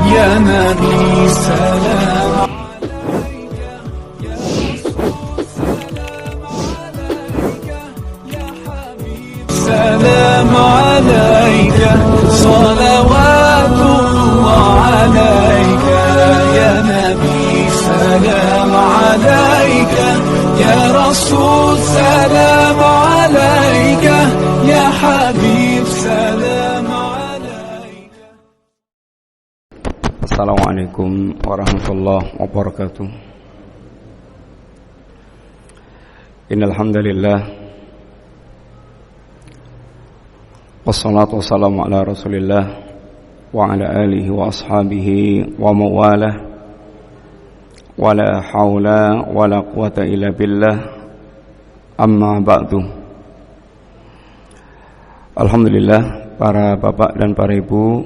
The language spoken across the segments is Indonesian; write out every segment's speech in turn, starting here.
يا نبي سلام سلام عليك صلوات الله عليك يا نبي سلام عليك يا رسول سلام عليك يا حبيب سلام عليك. Assalamualaikum warahmatullahi wabarakatuh. Innal hamdalillah wassalatu wassalamu ala Rasulillah wa ala alihi wa ashabihi wa mawalah wa la haula wa la quwata illa billah amma ba'du. Alhamdulillah, para bapak dan para ibu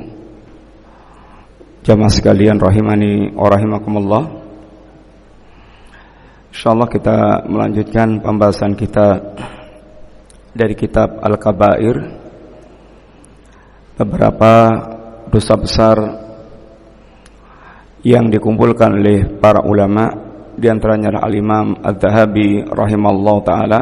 jamaah sekalian rahimani wa rahimakumullah. Insyaallah kita melanjutkan pembahasan kita dari kitab Al-Kabair, beberapa dosa besar yang dikumpulkan oleh para ulama, di antaranya Al-Imam Adz-Dzahabi rahimallahu taala.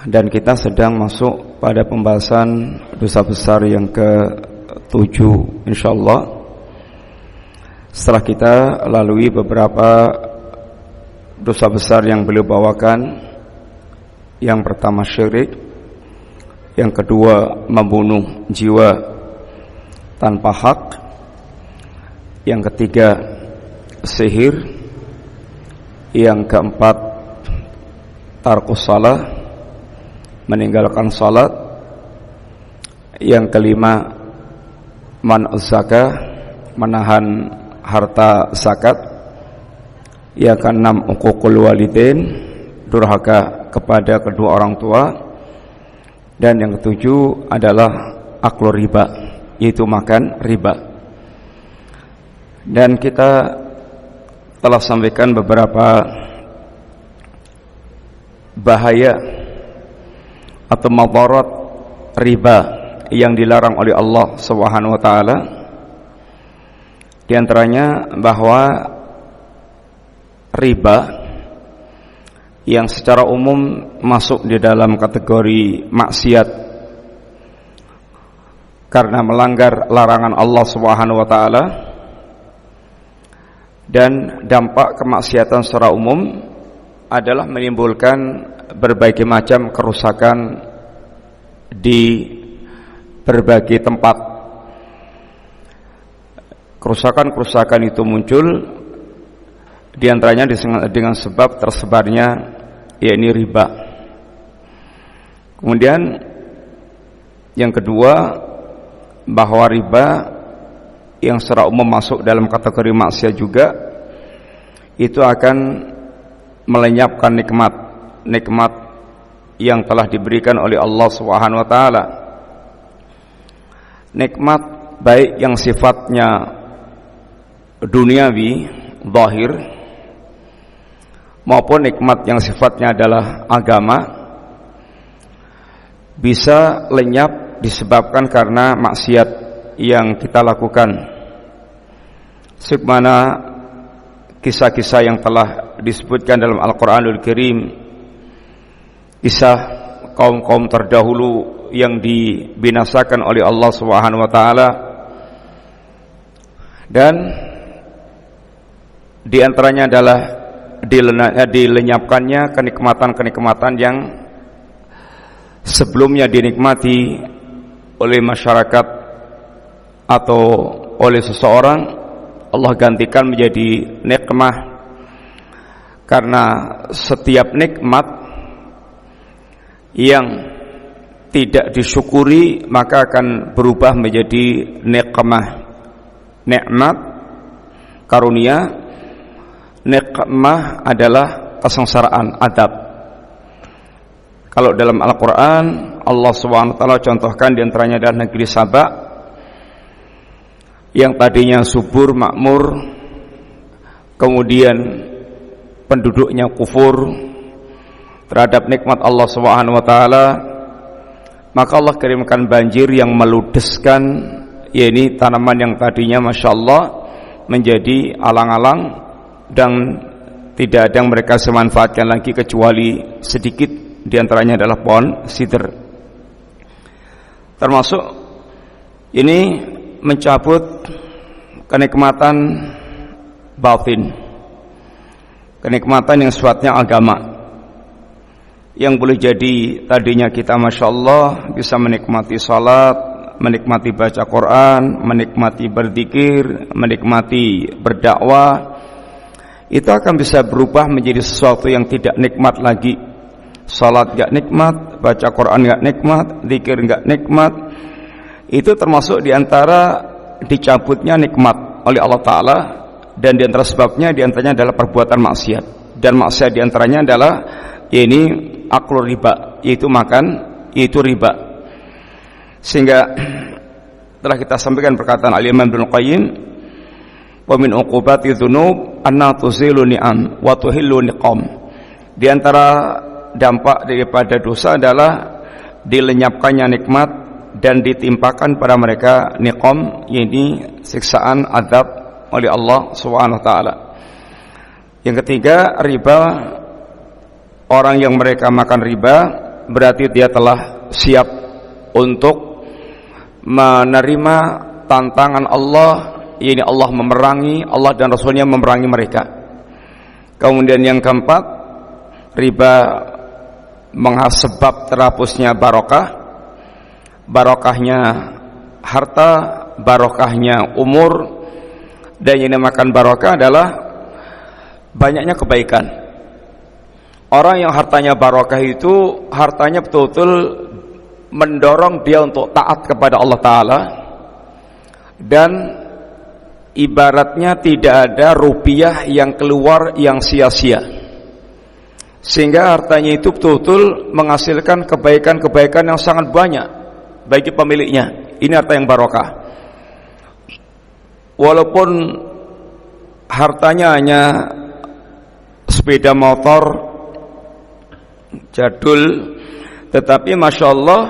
Dan kita sedang masuk pada pembahasan dosa besar yang ke-7 insyaallah. Setelah kita lalui beberapa dosa besar yang beliau bawakan, yang pertama syirik, yang kedua membunuh jiwa tanpa hak, yang ketiga sihir, yang keempat tarkus salah, meninggalkan salat, yang kelima man'uz zakah, menahan harta zakat, yang keenam uququl walidain, durhaka kepada kedua orang tua, dan yang ketujuh adalah aklu riba, yaitu makan riba. Dan kita telah sampaikan beberapa bahaya atau madarat riba yang dilarang oleh Allah Subhanahu wa taala. Di antaranya bahwa riba yang secara umum masuk di dalam kategori maksiat karena melanggar larangan Allah Subhanahu wa taala, dan dampak kemaksiatan secara umum adalah menimbulkan berbagai macam kerusakan di berbagai tempat. Kerusakan-kerusakan itu muncul di antaranya dengan sebab tersebarnya yakni riba. Kemudian yang kedua, bahwa riba yang secara umum masuk dalam kategori maksiat juga, itu akan melenyapkan nikmat yang telah diberikan oleh Allah Subhanahu wa taala. Nikmat baik yang sifatnya duniawi, zahir, maupun nikmat yang sifatnya adalah agama, bisa lenyap disebabkan karena maksiat yang kita lakukan. Sebagaimana kisah-kisah yang telah disebutkan dalam Al-Qur'anul Karim, kisah kaum-kaum terdahulu yang dibinasakan oleh Allah Subhanahu wa taala, dan di antaranya adalah dilenyapkannya kenikmatan-kenikmatan yang sebelumnya dinikmati oleh masyarakat atau oleh seseorang. Allah gantikan menjadi nikmah, karena setiap nikmat yang tidak disyukuri maka akan berubah menjadi nikmah. Nikmat, karunia. Nikmah adalah kesengsaraan, adab. Kalau dalam Al-Quran, Allah SWT contohkan di antaranya adalah negeri Saba, yang tadinya subur, makmur, kemudian penduduknya kufur terhadap nikmat Allah SWT, maka Allah kirimkan banjir yang meludeskan yakni tanaman yang tadinya Masya Allah menjadi alang-alang dan tidak ada yang mereka semanfaatkan lagi kecuali sedikit, diantaranya adalah pohon sidr. Termasuk ini mencabut kenikmatan batin, kenikmatan yang sifatnya agama, yang boleh jadi tadinya kita Masya Allah bisa menikmati salat, menikmati baca Quran, menikmati berzikir, menikmati berdakwah, itu akan bisa berubah menjadi sesuatu yang tidak nikmat lagi. Salat gak nikmat, baca Quran gak nikmat, zikir gak nikmat. Itu termasuk diantara dicabutnya nikmat oleh Allah Ta'ala. Dan diantara sebabnya diantaranya adalah perbuatan maksiat. Dan maksiat diantaranya adalah ini aklu riba, yaitu makan, yaitu riba. Sehingga telah kita sampaikan perkataan Al-Imam Ibnu Qayyim, wa min uqubati dzunub anna tuzilu ni'am wa tuhillu niqam. Di antara dampak daripada dosa adalah dilenyapkannya nikmat dan ditimpakan pada mereka niqam, yakni siksaan azab oleh Allah Subhanahu wa taala. Yang ketiga, riba. Orang yang mereka makan riba berarti dia telah siap untuk menerima tantangan Allah, yakni Allah memerangi, Allah dan Rasulnya memerangi mereka. Kemudian yang keempat, riba sebab terhapusnya barokah, barokahnya harta, barokahnya umur. Dan yang dinamakan barokah adalah banyaknya kebaikan. Orang yang hartanya barokah itu hartanya betul-betul mendorong dia untuk taat kepada Allah Ta'ala, dan ibaratnya tidak ada rupiah yang keluar yang sia-sia, sehingga hartanya itu betul-betul menghasilkan kebaikan-kebaikan yang sangat banyak bagi pemiliknya. Ini harta yang barokah. Walaupun hartanya hanya sepeda motor jadul, tetapi Masya Allah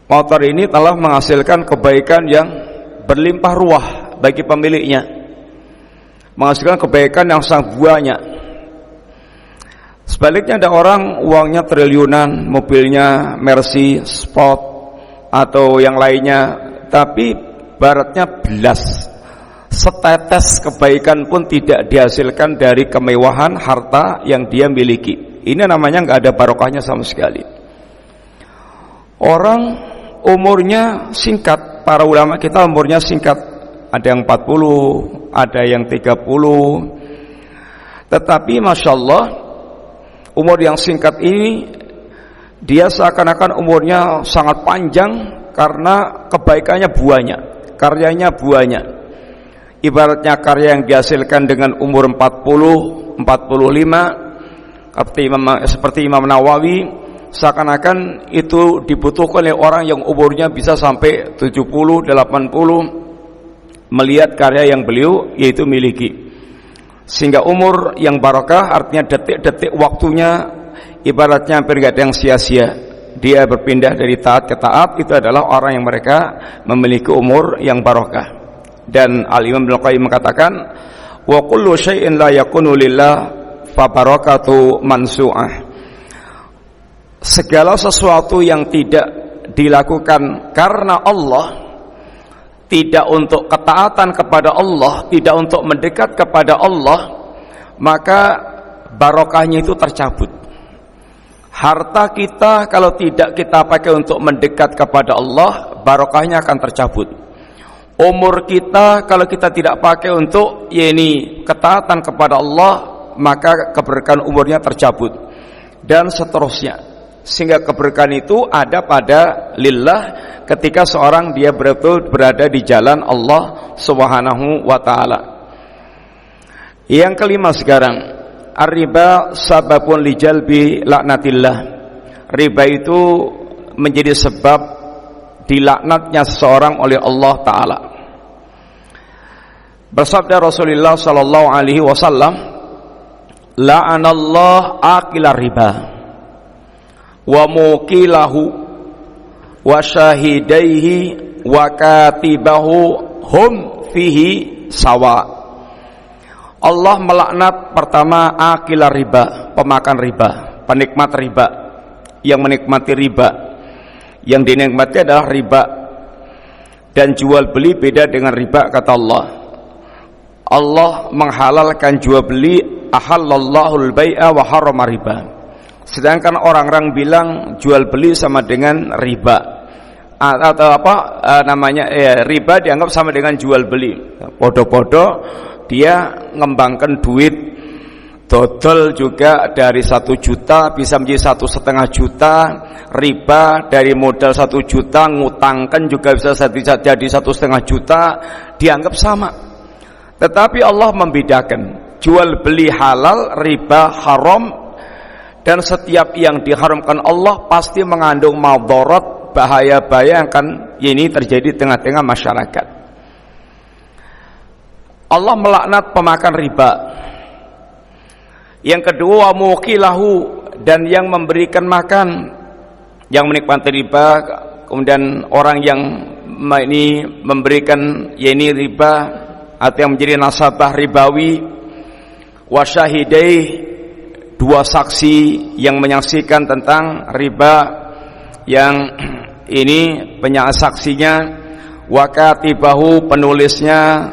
motor ini telah menghasilkan kebaikan yang berlimpah ruah bagi pemiliknya, menghasilkan kebaikan yang sangat banyak. Sebaliknya ada orang uangnya triliunan, mobilnya Mercy Sport atau yang lainnya, tapi baratnya belas, setetes kebaikan pun tidak dihasilkan dari kemewahan harta yang dia miliki. Ini namanya nggak ada barokahnya sama sekali. Orang umurnya singkat, para ulama kita umurnya singkat, ada yang 40, ada yang 30. Tetapi Masya Allah, umur yang singkat ini dia seakan-akan umurnya sangat panjang karena kebaikannya banyak, karyanya banyak. Ibaratnya karya yang dihasilkan dengan umur 40, 45, seperti Imam Nawawi, seakan-akan itu dibutuhkan oleh orang yang umurnya bisa sampai 70, 80 melihat karya yang beliau yaitu miliki. Sehingga umur yang barokah artinya detik-detik waktunya ibaratnya hampir tidak ada yang sia-sia. Dia berpindah dari taat ke taat, itu adalah orang yang mereka memiliki umur yang barokah. Dan Al-Imam Ibnu Qayyim mengatakan, wa kullu syai'in la yakunu lillah fa barakatu mansu'ah. Segala sesuatu yang tidak dilakukan karena Allah, tidak untuk ketaatan kepada Allah, tidak untuk mendekat kepada Allah, maka barokahnya itu tercabut. Harta kita kalau tidak kita pakai untuk mendekat kepada Allah, barokahnya akan tercabut. Umur kita kalau kita tidak pakai untuk ketaatan kepada Allah, maka keberkahan umurnya tercabut, dan seterusnya. Sehingga keberkahan itu ada pada lillah ketika seorang dia betul berada di jalan Allah Subhanahu wa taala. Yang kelima sekarang, ar-riba sababun li jalbi laknatillah. Riba itu menjadi sebab dilaknatnya seseorang oleh Allah taala. Bersabda Rasulullah sallallahu alaihi wasallam, la'anallahu akilar riba wa muqilahu wa syahidaihi wa katibahu hum fihi sawa. Allah melaknat pertama akil riba, pemakan riba, penikmat riba, yang menikmati riba. Yang dinikmati adalah riba. Dan jual beli beda dengan riba, kata Allah. Allah menghalalkan jual beli, ahallallahul bai'a wa harrama riba. Sedangkan orang-orang bilang jual beli sama dengan riba. Atau riba dianggap sama dengan jual beli. Podo-podo dia ngembangkan duit, dodol juga dari 1 juta bisa menjadi 1,5 juta, riba dari modal 1 juta, ngutangkan juga bisa jadi 1,5 juta, dianggap sama. Tetapi Allah membedakan, jual beli halal, riba haram, dan setiap yang diharamkan Allah pasti mengandung madarat, bahaya-bahaya yang akan ini terjadi di tengah-tengah masyarakat. Allah melaknat pemakan riba. Yang kedua, muqilahu, dan yang memberikan makan, yang menikmati riba, kemudian orang yang ini memberikan riba atau yang menjadi nasabah ribawi, wasyahidai, 2 saksi yang menyaksikan tentang riba, yang ini penyaksinya, wakatibahu, penulisnya,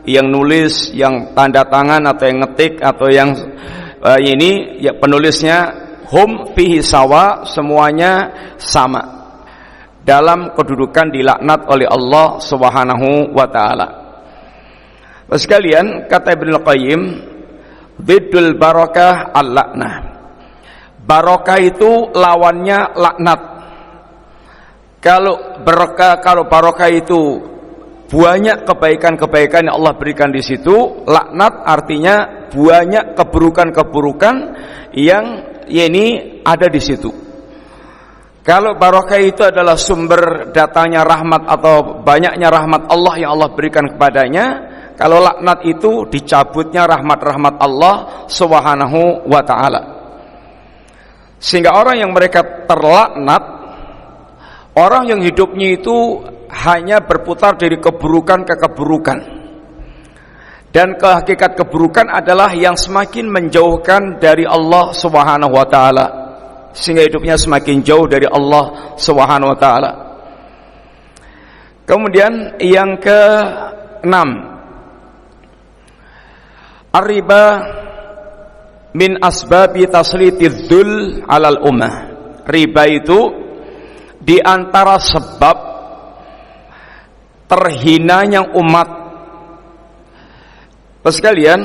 yang nulis, yang tanda tangan atau yang ngetik atau yang penulisnya, hum fihi sawa, semuanya sama dalam kedudukan dilaknat oleh Allah Subhanahu wa taala. Sekalian, kata Ibnu Qayyim, biddul barakah al-laknah. Barakah itu lawannya laknat. Kalau barakah itu banyak kebaikan-kebaikan yang Allah berikan di situ, laknat artinya banyak keburukan-keburukan yang ini ada di situ. Kalau barakah itu adalah sumber datangnya rahmat atau banyaknya rahmat Allah yang Allah berikan kepadanya, kalau laknat itu dicabutnya rahmat-rahmat Allah Subhanahu wa taala. Sehingga orang yang mereka terlaknat, orang yang hidupnya itu hanya berputar dari keburukan ke keburukan, dan kehakikat keburukan adalah yang semakin menjauhkan dari Allah Subhanahu wa taala, sehingga hidupnya semakin jauh dari Allah Subhanahu wa taala. Kemudian yang ke-6, ar-riba min asbabi taslitidzul dzul 'alal ummah. Riba itu di antara sebab terhinanya umat. Sekalian,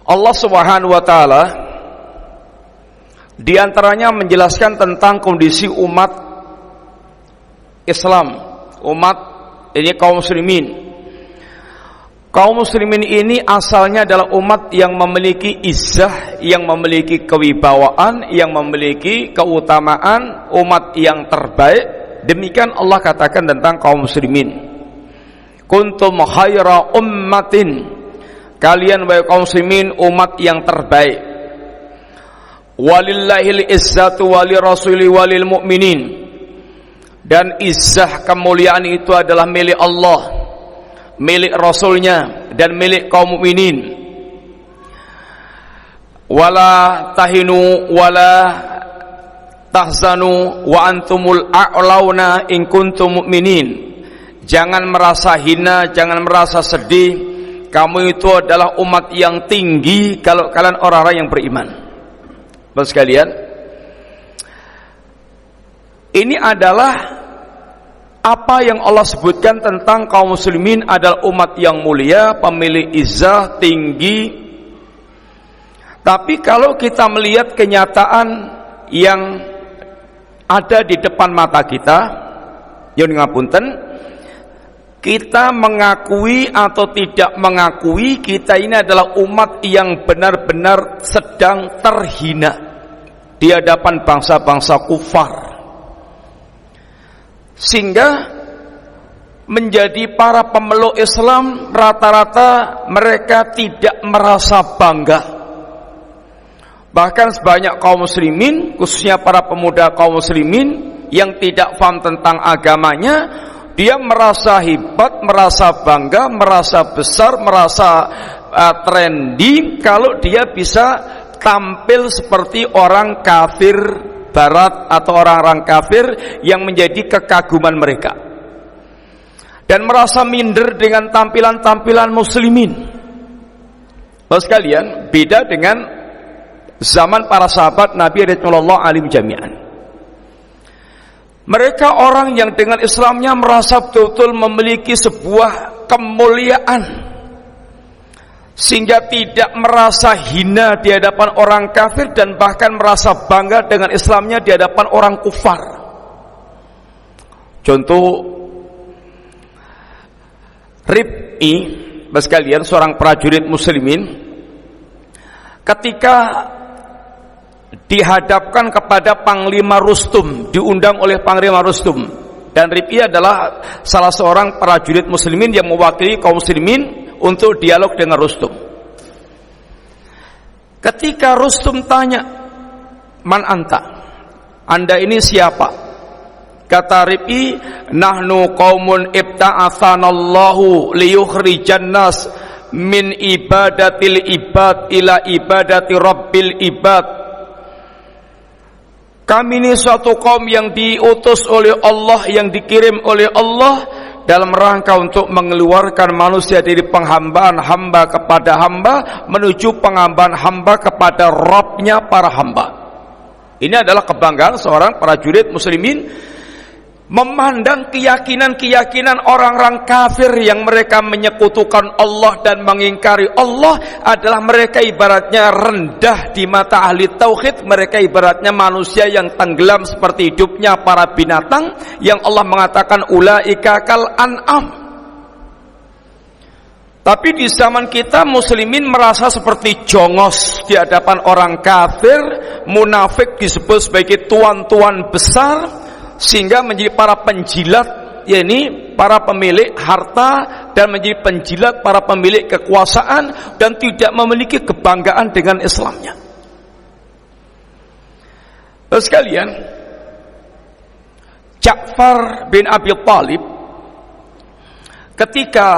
Allah Subhanahu wa taala di antaranya menjelaskan tentang kondisi umat Islam, umat ini kaum muslimin. Kaum muslimin ini asalnya adalah umat yang memiliki izzah, yang memiliki kewibawaan, yang memiliki keutamaan, umat yang terbaik. Demikian Allah katakan tentang kaum muslimin, kuntum khaira ummatin, kalian wahai kaum muslimin umat yang terbaik. Walillahil izzatu walirasuli walil mu'minin, dan izzah kemuliaan itu adalah milik Allah, milik Rasulnya, dan milik kaum mukminin. Wala tahinu wala tahzanu wa antumul a'launa in kuntum mu'minin. Jangan merasa hina, jangan merasa sedih, kamu itu adalah umat yang tinggi kalau kalian orang-orang yang beriman. Bapak sekalian, ini adalah apa yang Allah sebutkan tentang kaum muslimin adalah umat yang mulia, pemilik izzah tinggi. Tapi kalau kita melihat kenyataan yang ada di depan mata kita, yang ngapunten, kita mengakui atau tidak mengakui, kita ini adalah umat yang benar-benar sedang terhina di hadapan bangsa-bangsa kufar, sehingga menjadi para pemeluk Islam rata-rata mereka tidak merasa bangga. Bahkan sebanyak kaum muslimin, khususnya para pemuda kaum muslimin, yang tidak paham tentang agamanya, dia merasa hebat, merasa bangga, merasa besar, merasa trending kalau dia bisa tampil seperti orang kafir barat atau orang-orang kafir yang menjadi kekaguman mereka, dan merasa minder dengan tampilan-tampilan muslimin. Bapak sekalian, beda dengan zaman para sahabat Nabi radhiyallahu anhum jami'an. Mereka orang yang dengan Islamnya merasa betul-betul memiliki sebuah kemuliaan, sehingga tidak merasa hina di hadapan orang kafir, dan bahkan merasa bangga dengan Islamnya di hadapan orang kufar. Contoh, Rib'i, sekalian, seorang prajurit muslimin, ketika dihadapkan kepada Panglima Rustum, diundang oleh Panglima Rustum, dan Rib'i adalah salah seorang prajurit muslimin yang mewakili kaum muslimin untuk dialog dengan Rustum. Ketika Rustum tanya, "Man anta?" Anda ini siapa? Kata Rib'i, "Nahnu qaumun ibta'atsanallahu liyukhrijan nas min ibadatil ibad ila ibadati rabbil ibad." Kami ini suatu kaum yang diutus oleh Allah, yang dikirim oleh Allah dalam rangka untuk mengeluarkan manusia dari penghambaan hamba kepada hamba menuju penghambaan hamba kepada Rabb-nya para hamba. Ini adalah kebanggaan seorang prajurit muslimin, memandang keyakinan-keyakinan orang-orang kafir yang mereka menyekutukan Allah dan mengingkari Allah adalah mereka ibaratnya rendah di mata ahli tauhid. Mereka ibaratnya manusia yang tenggelam seperti hidupnya para binatang, yang Allah mengatakan ulaika kal an'am. Tapi di zaman kita muslimin merasa seperti jongos di hadapan orang kafir, munafik disebut sebagai tuan-tuan besar, sehingga menjadi para penjilat, yakni para pemilik harta, dan menjadi penjilat para pemilik kekuasaan, dan tidak memiliki kebanggaan dengan Islamnya. Terus sekalian, Ja'far bin Abi Thalib, ketika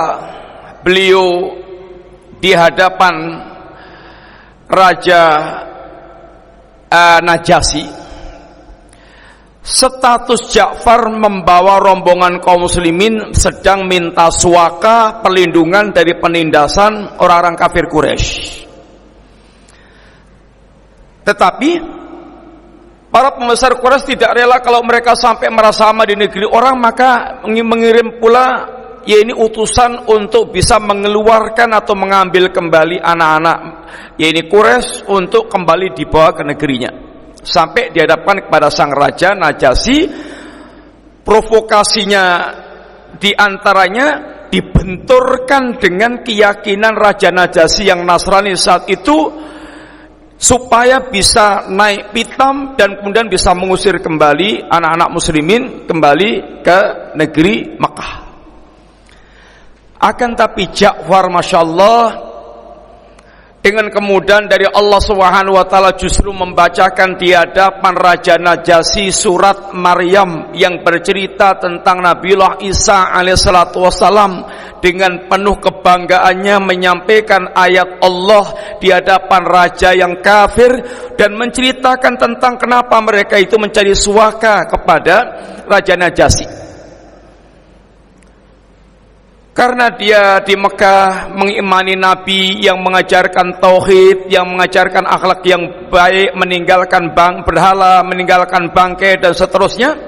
beliau di hadapan Raja Najasyi, status Ja'far membawa rombongan kaum muslimin sedang minta suaka, perlindungan dari penindasan orang-orang kafir Quraisy. Tetapi para pembesar Quraisy tidak rela kalau mereka sampai merasa aman di negeri orang, maka mengirim pula yakni utusan untuk bisa mengeluarkan atau mengambil kembali anak-anak yakni Quraisy untuk kembali dibawa ke negerinya. Sampai dihadapkan kepada sang raja Najasyi. Provokasinya diantaranya dibenturkan dengan keyakinan Raja Najasyi yang Nasrani saat itu, supaya bisa naik pitam dan kemudian bisa mengusir kembali anak-anak muslimin kembali ke negeri Makkah. Akan tapi Ja'far, Masya Allah, dengan kemudahan dari Allah Subhanahu wa taala justru membacakan di hadapan Raja Najasyi surat Maryam yang bercerita tentang Nabiullah Isa alaihissalatu wassalam, dengan penuh kebanggaannya menyampaikan ayat Allah di hadapan raja yang kafir, dan menceritakan tentang kenapa mereka itu mencari suaka kepada Raja Najasyi. Karena dia di Mekah mengimani Nabi yang mengajarkan tauhid, yang mengajarkan akhlak yang baik, meninggalkan berhala, meninggalkan bangkai dan seterusnya.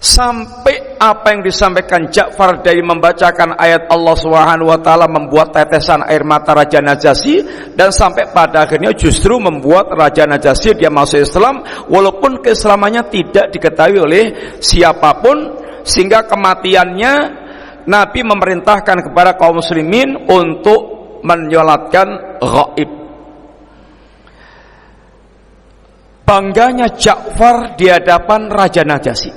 Sampai apa yang disampaikan Ja'far dari membacakan ayat Allah Subhanahu wa taala membuat tetesan air mata Raja Najasyi, dan sampai pada akhirnya justru membuat Raja Najasyi dia masuk Islam walaupun keislamannya tidak diketahui oleh siapapun, sehingga kematiannya Nabi memerintahkan kepada kaum muslimin untuk menyolatkan ghaib. Bangganya Ja'far di hadapan Raja Najasyi.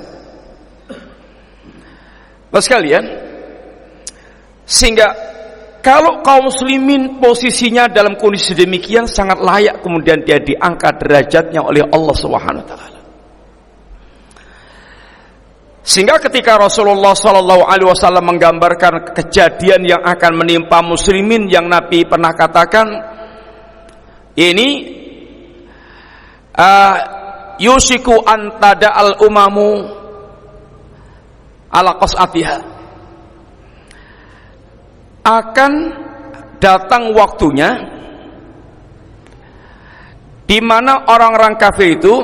Bapak sekalian, sehingga kalau kaum muslimin posisinya dalam kondisi demikian, sangat layak kemudian dia diangkat derajatnya oleh Allah Subhanahu wa taala. Sehingga ketika Rasulullah SAW menggambarkan kejadian yang akan menimpa muslimin yang Nabi pernah katakan, ini yusiku antada al umamu ala qas'atiha, akan datang waktunya di mana orang-orang kafir itu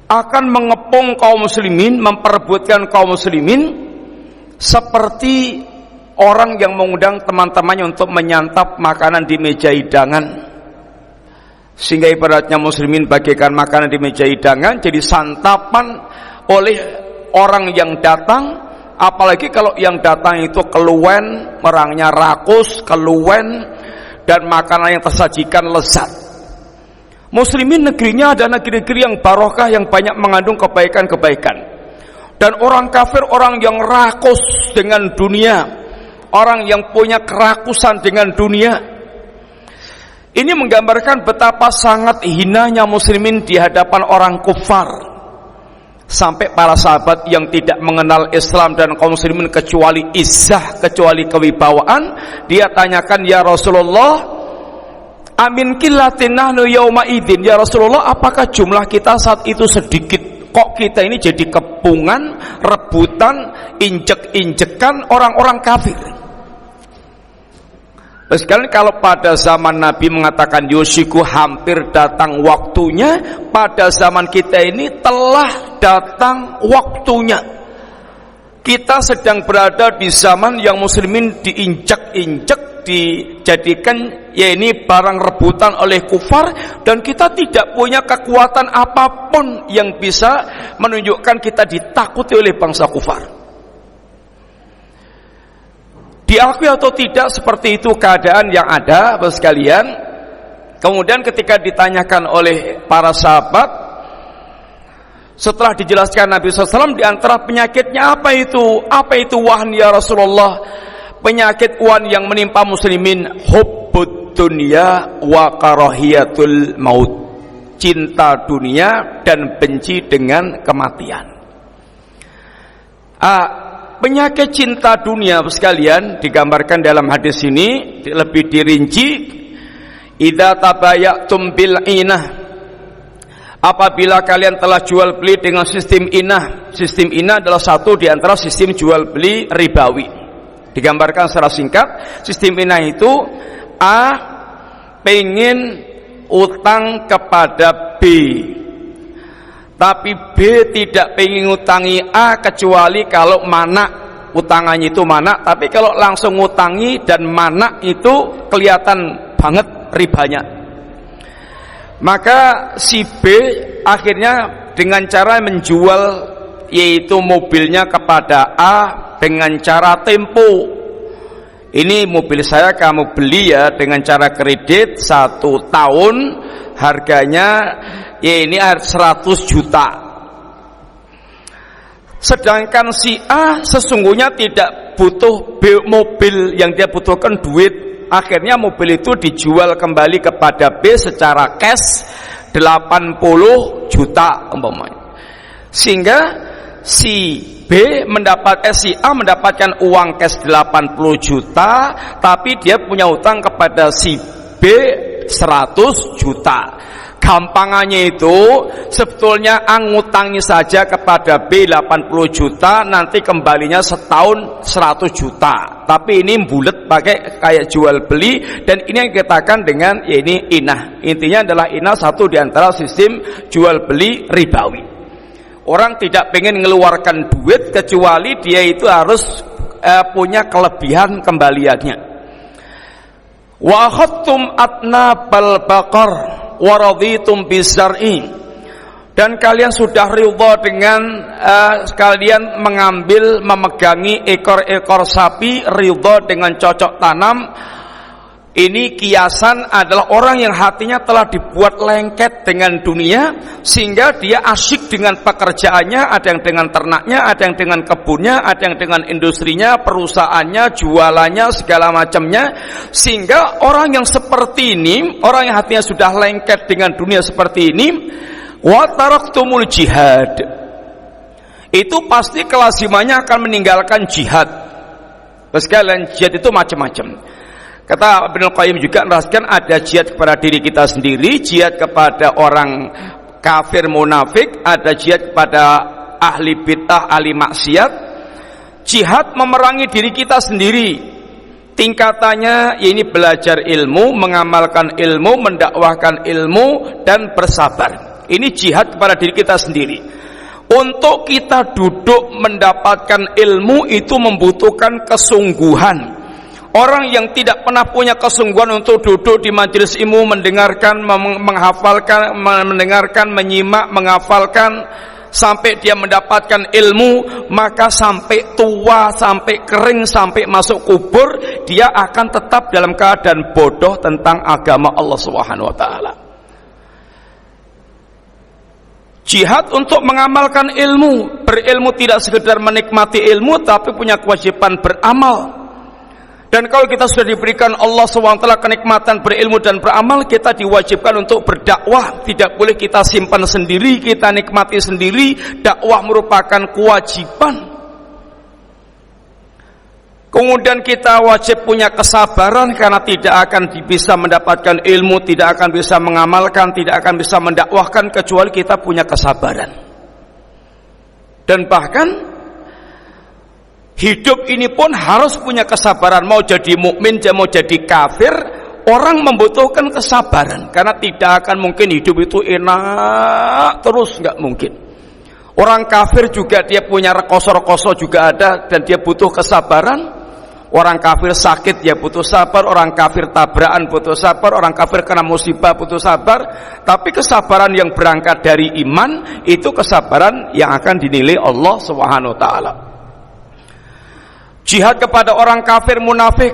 akan mengepung kaum muslimin, memperebutkan kaum muslimin seperti orang yang mengundang teman-temannya untuk menyantap makanan di meja hidangan. Sehingga ibaratnya muslimin bagikan makanan di meja hidangan jadi santapan oleh orang yang datang, apalagi kalau yang datang itu keluwen, orangnya rakus, keluwen, dan makanan yang tersajikan lezat. Muslimin negerinya ada negeri-negeri yang barokah, yang banyak mengandung kebaikan-kebaikan. Dan orang kafir orang yang rakus dengan dunia, orang yang punya kerakusan dengan dunia. Ini menggambarkan betapa sangat hinanya muslimin di hadapan orang kufar. Sampai para sahabat yang tidak mengenal Islam dan kaum muslimin kecuali izzah, kecuali kewibawaan, dia tanyakan, ya Rasulullah, amin killatin nahnu yauma idin, ya Rasulullah, apakah jumlah kita saat itu sedikit? Kok kita ini jadi kepungan, rebutan, injek-injekan orang-orang kafir? Sekali kalau pada zaman Nabi mengatakan yusiku hampir datang waktunya, pada zaman kita ini telah datang waktunya. Kita sedang berada di zaman yang muslimin diinjak-injak, dijadikan ya ini barang rebutan oleh kufar, dan kita tidak punya kekuatan apapun yang bisa menunjukkan kita ditakuti oleh bangsa kufar. Diakui atau tidak seperti itu keadaan yang ada, Bapak sekalian. Kemudian ketika ditanyakan oleh para sahabat, setelah dijelaskan Nabi SAW di antara penyakitnya apa itu? Apa itu wahan ya Rasulullah? Penyakit wan yang menimpa muslimin, hubbud dunya wa karahiyatul maut, cinta dunia dan benci dengan kematian. Penyakit cinta dunia sekalian digambarkan dalam hadis ini lebih dirinci, idza tabayatum bil inah, apabila kalian telah jual beli dengan sistem inah. Sistem inah adalah satu di antara sistem jual beli ribawi. Digambarkan secara singkat, sistem inah itu A pengen utang kepada B, tapi B tidak pengen ngutangi A kecuali kalau mana utangannya itu mana. Tapi kalau langsung ngutangi dan mana itu kelihatan banget ribanya. Maka si B akhirnya dengan cara menjual yaitu mobilnya kepada A dengan cara tempo. Ini mobil saya kamu beli ya dengan cara kredit 1 tahun, harganya ya ini 100 juta. Sedangkan si A sesungguhnya tidak butuh mobil, yang dia butuhkan duit. Akhirnya mobil itu dijual kembali kepada B secara cash 80 juta umpamanya. Sehingga si A mendapatkan uang cash 80 juta, tapi dia punya utang kepada si B 100 juta. Gampangannya itu sebetulnya ngutangi saja kepada B 80 juta, nanti kembalinya setahun 100 juta. Tapi ini bulat pakai kayak jual beli, dan ini yang dikatakan dengan ya ini inah. Intinya adalah inah satu di antara sistem jual beli ribawi. Orang tidak pengen mengeluarkan duit kecuali dia itu harus punya kelebihan kembaliannya. Wa akhadtum atnabal baqar wa raditum bizar'i, dan kalian sudah ridha dengan kalian memegangi ekor-ekor sapi, ridha dengan cocok tanam. Ini kiasan adalah orang yang hatinya telah dibuat lengket dengan dunia, sehingga dia asyik dengan pekerjaannya, ada yang dengan ternaknya, ada yang dengan kebunnya, ada yang dengan industrinya, perusahaannya, jualannya, segala macamnya. Sehingga orang yang seperti ini, orang yang hatinya sudah lengket dengan dunia seperti ini, wa taraktumul jihad, itu pasti kelazimannya akan meninggalkan jihad. Sekalian jihad itu macam-macam. Kata Ibnu Qayyim juga menjelaskan ada jihad kepada diri kita sendiri, jihad kepada orang kafir munafik, ada jihad kepada ahli bid'ah, ahli maksiat. Jihad memerangi diri kita sendiri. Tingkatannya ini belajar ilmu, mengamalkan ilmu, mendakwahkan ilmu, dan bersabar. Ini jihad kepada diri kita sendiri. Untuk kita duduk mendapatkan ilmu itu membutuhkan kesungguhan. Orang yang tidak pernah punya kesungguhan untuk duduk di majelis ilmu, mendengarkan, menghafalkan, mendengarkan, menyimak, menghafalkan sampai dia mendapatkan ilmu, maka sampai tua, sampai kering, sampai masuk kubur, dia akan tetap dalam keadaan bodoh tentang agama Allah Subhanahu wa taala. Jihad untuk mengamalkan ilmu. Berilmu tidak sekedar menikmati ilmu, tapi punya kewajiban beramal. Dan kalau kita sudah diberikan Allah SWT kenikmatan berilmu dan beramal, kita diwajibkan untuk berdakwah. Tidak boleh kita simpan sendiri, kita nikmati sendiri. Dakwah merupakan kewajiban. Kemudian kita wajib punya kesabaran, karena tidak akan bisa mendapatkan ilmu, tidak akan bisa mengamalkan, tidak akan bisa mendakwahkan kecuali kita punya kesabaran. Dan bahkan hidup ini pun harus punya kesabaran. Mau jadi mukmin, mau jadi kafir, orang membutuhkan kesabaran. Karena tidak akan mungkin hidup itu enak terus, nggak mungkin. Orang kafir juga dia punya rekoso-rekoso juga ada, dan dia butuh kesabaran. Orang kafir sakit ya butuh sabar, orang kafir tabrakan butuh sabar, orang kafir kena musibah butuh sabar. Tapi kesabaran yang berangkat dari iman itu kesabaran yang akan dinilai Allah Subhanahu wa taala. Jihad kepada orang kafir munafik,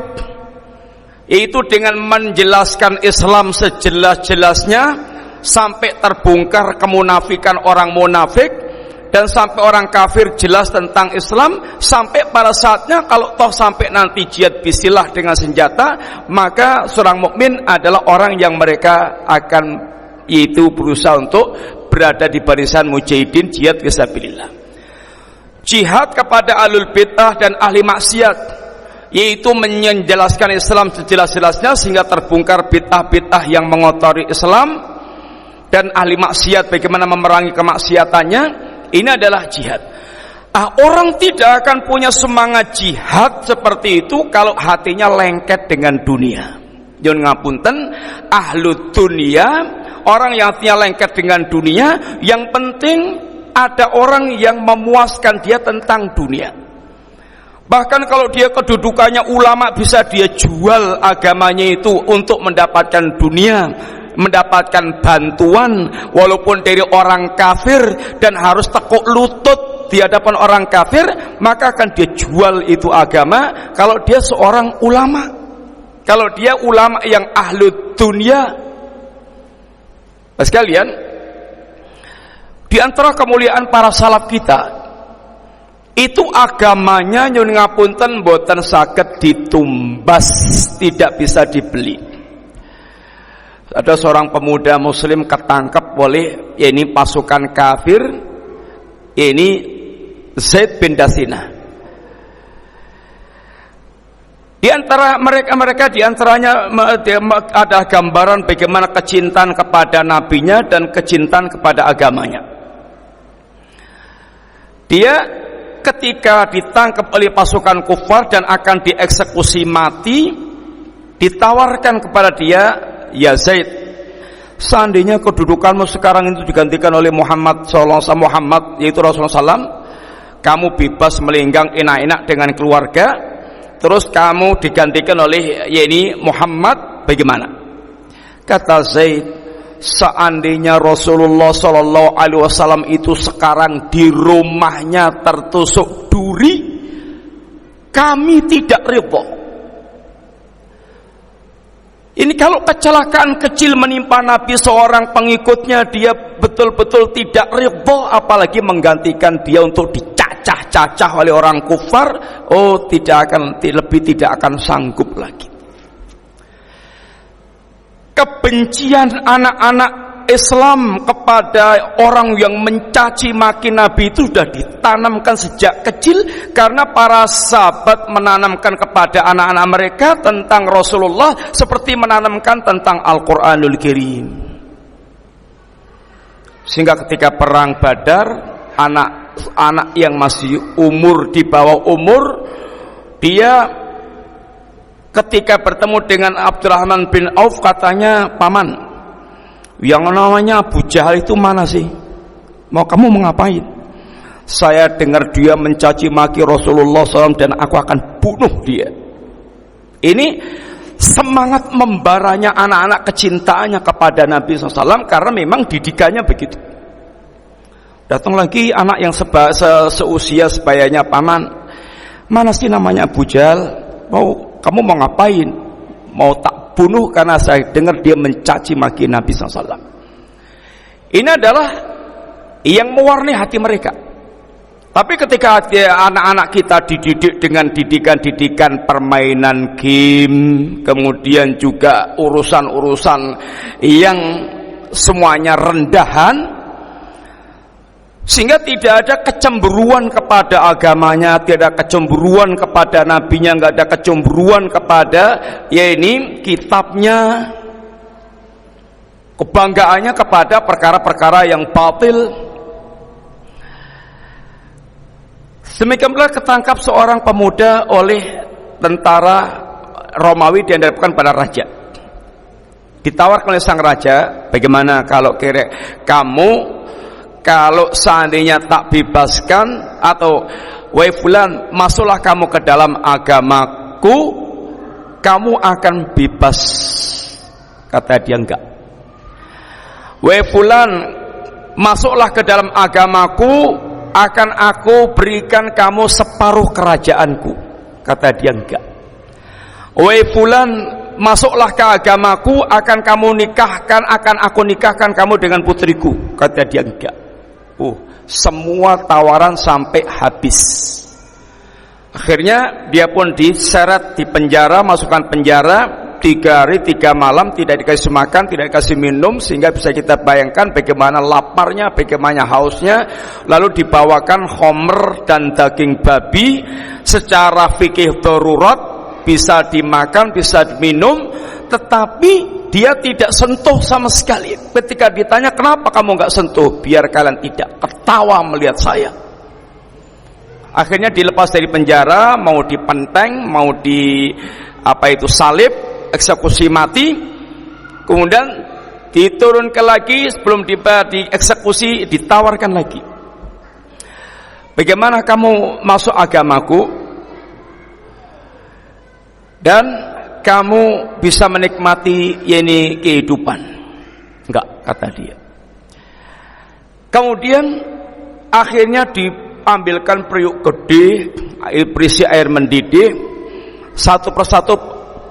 yaitu dengan menjelaskan Islam sejelas-jelasnya sampai terbongkar kemunafikan orang munafik, dan sampai orang kafir jelas tentang Islam, sampai pada saatnya kalau toh sampai nanti jihad bisilah dengan senjata, maka seorang mukmin adalah orang yang mereka akan yaitu berusaha untuk berada di barisan mujahidin jihad fisabilillah. Jihad kepada ahlul bid'ah dan ahli maksiat, yaitu menjelaskan Islam sejelas-jelasnya sehingga terbongkar bid'ah-bid'ah yang mengotori Islam, dan ahli maksiat bagaimana memerangi kemaksiatannya. Ini adalah jihad. Orang tidak akan punya semangat jihad seperti itu kalau hatinya lengket dengan dunia. Jangan ngapunten, ahlu dunia, orang yang hatinya lengket dengan dunia, yang penting ada orang yang memuaskan dia tentang dunia. Bahkan kalau dia kedudukannya ulama, bisa dia jual agamanya itu untuk mendapatkan dunia, mendapatkan bantuan walaupun dari orang kafir, dan harus tekuk lutut di hadapan orang kafir, maka akan dia jual itu agama kalau dia seorang ulama, kalau dia ulama yang ahlu dunia. Sekalian, di antara kemuliaan para salaf kita itu agamanya nyun ngapunten boten saged ditumbas, tidak bisa dibeli. Ada seorang pemuda muslim ketangkep oleh ini pasukan kafir, ini Zaid bin Dasina. Di antara mereka di antaranya ada gambaran bagaimana kecintaan kepada nabinya dan kecintaan kepada agamanya. Dia ketika ditangkap oleh pasukan kufar dan akan dieksekusi mati, ditawarkan kepada dia, ya Zaid, seandainya kedudukanmu sekarang itu digantikan oleh Muhammad sallallahu alaihi wasallam, Muhammad yaitu Rasulullah SAW, kamu bebas melenggang enak-enak dengan keluarga, terus kamu digantikan oleh ini Muhammad, bagaimana? Kata Zaid, seandainya Rasulullah sallallahu alaihi wasallam itu sekarang di rumahnya tertusuk duri, kami tidak ridha. Ini kalau kecelakaan kecil menimpa Nabi seorang pengikutnya, dia betul-betul tidak ridha, apalagi menggantikan dia untuk dicacah-cacah oleh orang kufar. Tidak akan sanggup lagi. Kebencian anak-anak Islam kepada orang yang mencaci maki Nabi itu sudah ditanamkan sejak kecil, karena para sahabat menanamkan kepada anak-anak mereka tentang Rasulullah seperti menanamkan tentang Al-Quranul Karim. Sehingga ketika perang Badar, anak-anak yang masih umur di bawah umur, dia ketika bertemu dengan Abdurrahman bin Auf katanya, "Paman, yang namanya Abu Jahal itu mana sih? Mau kamu mengapain? Saya dengar dia mencaci maki Rasulullah SAW dan aku akan bunuh dia." Ini semangat membaranya anak-anak kecintaannya kepada Nabi SAW, karena memang didikannya begitu. Datang lagi anak yang seusia sebayanya, "Paman, mana sih namanya Abu Jahal? Kamu mau ngapain? Mau tak bunuh karena saya dengar dia mencaci maki Nabi SAW." Ini adalah yang mewarnai hati mereka. Tapi ketika anak-anak kita dididik dengan didikan-didikan permainan game, kemudian juga urusan-urusan yang semuanya rendahan, sehingga tidak ada kecemburuan kepada agamanya, tidak ada kecemburuan kepada nabinya, nggak ada kecemburuan kepada kitabnya, kebanggaannya kepada perkara-perkara yang batil. Demikian pula ketangkap seorang pemuda oleh tentara Romawi dan dihadapkan pada raja. Ditawarkan oleh sang raja, "Bagaimana kalau kamu kalau seandainya tak bebaskan, atau wahai fulan, masuklah kamu ke dalam agamaku, kamu akan bebas?" Kata dia, "Enggak." "Wahai fulan, masuklah ke dalam agamaku, akan aku berikan kamu separuh kerajaanku." Kata dia, "Enggak." "Wahai fulan, masuklah ke agamaku, akan aku nikahkan kamu dengan putriku." Kata dia, "Enggak." Semua tawaran sampai habis. Akhirnya dia pun diseret di penjara, masukkan penjara 3 hari 3 malam, tidak dikasih makan, tidak dikasih minum, sehingga bisa kita bayangkan bagaimana laparnya, bagaimana hausnya. Lalu dibawakan khomer dan daging babi, secara fikih darurat, bisa dimakan, bisa diminum, tetapi dia tidak sentuh sama sekali. Ketika ditanya, "Kenapa kamu nggak sentuh?" "Biar kalian tidak ketawa melihat saya." Akhirnya dilepas dari penjara, mau dipenteng, mau salib, eksekusi mati. Kemudian diturunkan lagi, sebelum dieksekusi ditawarkan lagi, "Bagaimana kamu masuk agamaku dan kamu bisa menikmati kehidupan?" "Enggak," kata dia. Kemudian akhirnya diambilkan periuk gede, berisi air mendidih. Satu persatu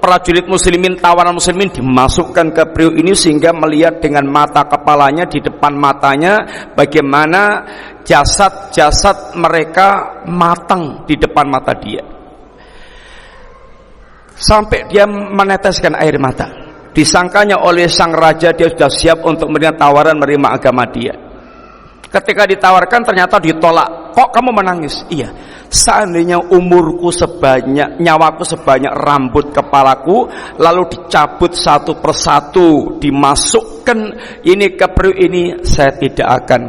prajurit muslimin, tawanan muslimin dimasukkan ke periuk ini, sehingga melihat dengan mata kepalanya, di depan matanya, bagaimana jasad-jasad mereka matang di depan mata dia. Sampai dia meneteskan air mata. Disangkanya oleh sang raja dia sudah siap untuk menerima tawaran, menerima agama dia. Ketika ditawarkan ternyata ditolak. "Kok kamu menangis?" "Iya, seandainya umurku sebanyak, nyawaku sebanyak rambut kepalaku, lalu dicabut satu persatu, dimasukkan ke periuk ini, saya tidak akan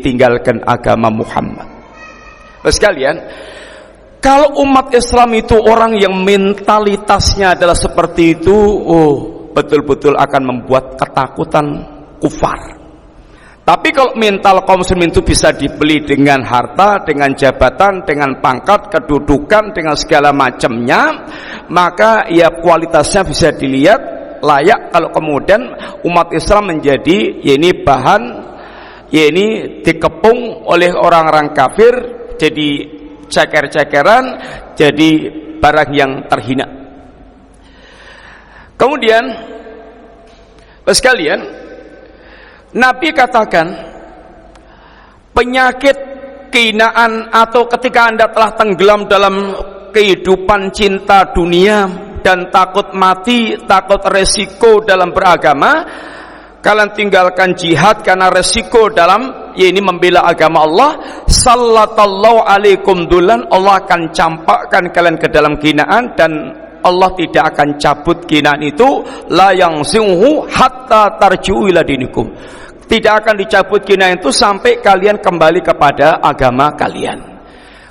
tinggalkan agama Muhammad." Sekalian, kalau umat Islam itu orang yang mentalitasnya adalah seperti itu, betul-betul akan membuat ketakutan kufar. Tapi kalau mental kaum muslimin itu bisa dibeli dengan harta, dengan jabatan, dengan pangkat, kedudukan, dengan segala macamnya, maka kualitasnya bisa dilihat layak kalau kemudian umat Islam menjadi bahan dikepung oleh orang-orang kafir, jadi ceker-cekeran, jadi barang yang terhina. Kemudian sekalian, Nabi katakan, penyakit kehinaan atau ketika Anda telah tenggelam dalam kehidupan cinta dunia dan takut mati, takut resiko dalam beragama, kalian tinggalkan jihad karena resiko dalam ini membela agama Allah, sallallahu alaikum dulan, Allah akan campakkan kalian ke dalam kinaan, dan Allah tidak akan cabut kinaan itu, la yangzihu hatta tarji'u ila dinikum. Tidak akan dicabut kinaan itu sampai kalian kembali kepada agama kalian.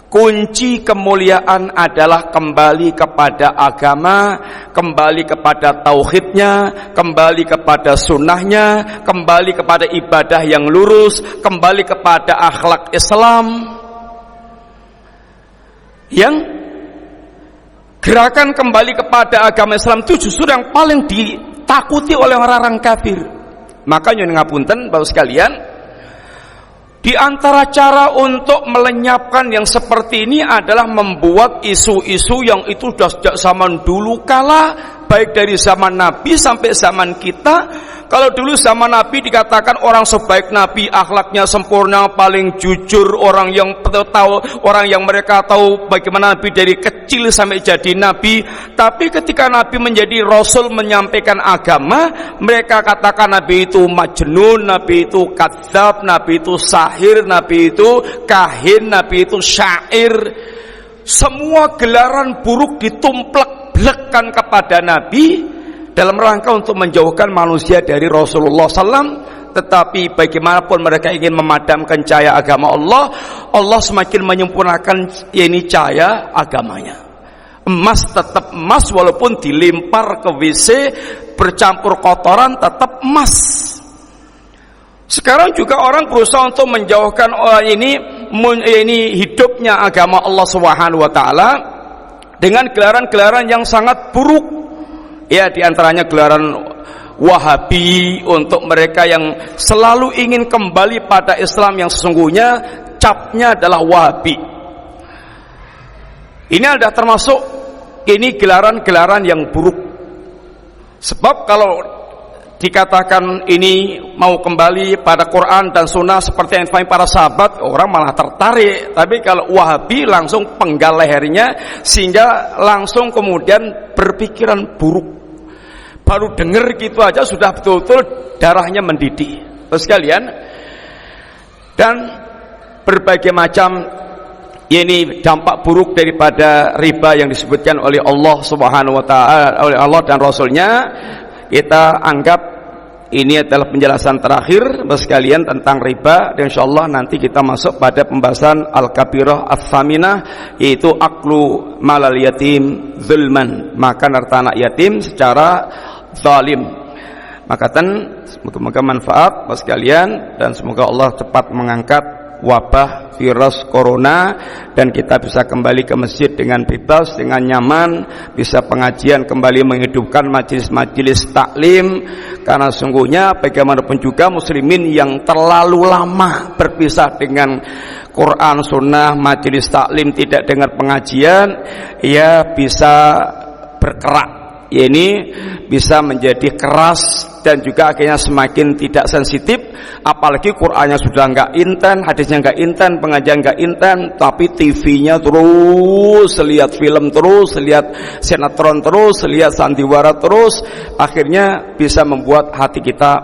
Kunci kemuliaan adalah kembali kepada agama, kembali kepada tauhidnya, kembali kepada sunnahnya, kembali kepada ibadah yang lurus, kembali kepada akhlak Islam. Yang gerakan kembali kepada agama Islam itu justru yang paling ditakuti oleh orang-orang kafir. Makanya ngapunten Bapak sekalian, di antara cara untuk melenyapkan yang seperti ini adalah membuat isu-isu yang itu sudah sejak zaman dulu kala, baik dari zaman Nabi sampai zaman kita. Kalau dulu zaman Nabi dikatakan orang sebaik Nabi, akhlaknya sempurna, paling jujur, orang yang tahu, orang yang mereka tahu bagaimana Nabi dari kecil sampai jadi Nabi. Tapi ketika Nabi menjadi Rasul menyampaikan agama, mereka katakan Nabi itu majnun, Nabi itu kadzab, Nabi itu sahir, Nabi itu kahin, Nabi itu syair. Semua gelaran buruk ditumplek-blekkan kepada Nabi dalam rangka untuk menjauhkan manusia dari Rasulullah SAW. Tetapi bagaimanapun mereka ingin memadamkan cahaya agama Allah, Allah semakin menyempurnakan ini cahaya agamanya. Emas tetap emas, walaupun dilempar ke WC bercampur kotoran tetap emas. Sekarang juga orang berusaha untuk menjauhkan ini hidupnya agama Allah Subhanahu wa taala dengan gelaran-gelaran yang sangat buruk. Ya, diantaranya gelaran Wahabi, untuk mereka yang selalu ingin kembali pada Islam yang sesungguhnya, capnya adalah Wahabi. Ini adalah termasuk ini gelaran-gelaran yang buruk. Sebab kalau dikatakan ini mau kembali pada Quran dan Sunnah seperti yang difahami para sahabat, orang malah tertarik. Tapi kalau Wahabi langsung penggal lehernya, sehingga langsung kemudian berpikiran buruk. Baru dengar gitu aja sudah betul-betul darahnya mendidih. Terus sekalian, dan berbagai macam ini dampak buruk daripada riba yang disebutkan oleh Allah Subhanahu wa taala, oleh Allah dan Rasulnya, kita anggap ini adalah penjelasan terakhir Bapak sekalian tentang riba, dan insyaallah nanti kita masuk pada pembahasan al-kabirah ats-tsaminah, yaitu aklu malal yatim zulman, makan harta anak yatim secara zalim. Maka semoga manfaat Bapak sekalian, dan semoga Allah cepat mengangkat wabah virus corona dan kita bisa kembali ke masjid dengan bebas, dengan nyaman, bisa pengajian kembali, menghidupkan majelis-majelis taklim. Karena sungguhnya bagaimanapun juga muslimin yang terlalu lama berpisah dengan Quran, Sunnah, majelis taklim, tidak dengar pengajian, ya bisa berkerak. Ini bisa menjadi keras dan juga akhirnya semakin tidak sensitif. Apalagi Qur'annya sudah nggak inten, hadisnya nggak inten, pengajian nggak inten, tapi TV-nya terus, lihat film terus, lihat sinetron terus, lihat sandiwara terus, akhirnya bisa membuat hati kita